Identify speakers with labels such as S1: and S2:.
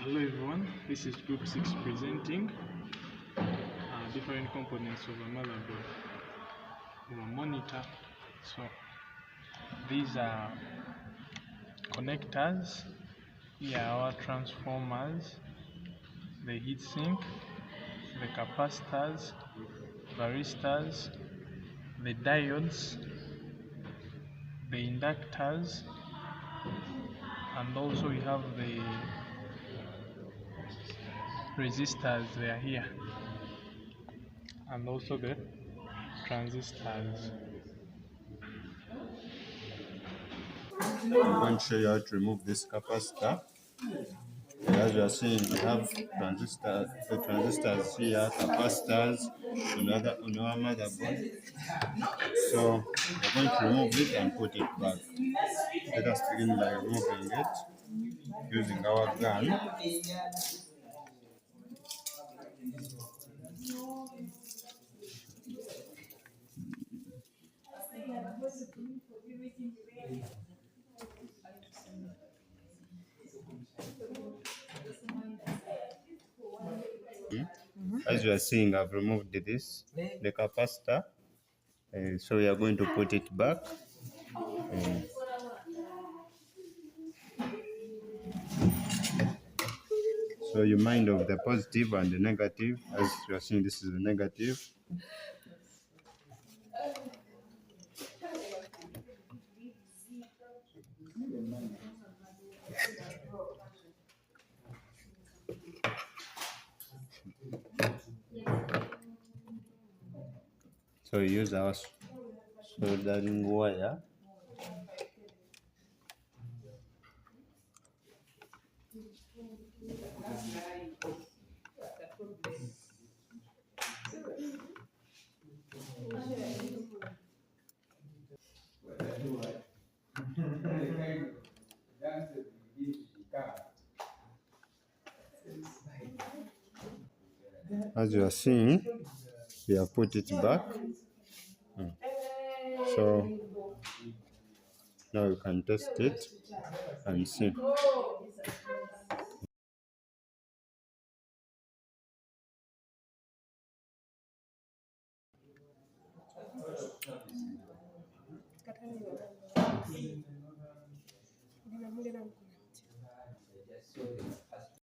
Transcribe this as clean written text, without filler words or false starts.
S1: Hello everyone, this is Group 6 presenting different components of a motherboard or a monitor. So these are connectors, here are our transformers, the heatsink, the capacitors, varistors, the diodes, the inductors, and also we have the resistors, they are here, and also the transistors.
S2: I'm going to show you how to remove this capacitor. As you are seeing, we have transistors, the transistors here, capacitors on our motherboard. So we're going to remove it and put it back. Let us begin by removing it using our gun. As you are seeing, I've removed the capacitor. So we are going to put it back. So you mind of the positive and the negative. As you are seeing, this is the negative. So we use our soldering wire. As you are seeing, we have put it back. So now you can test it and see.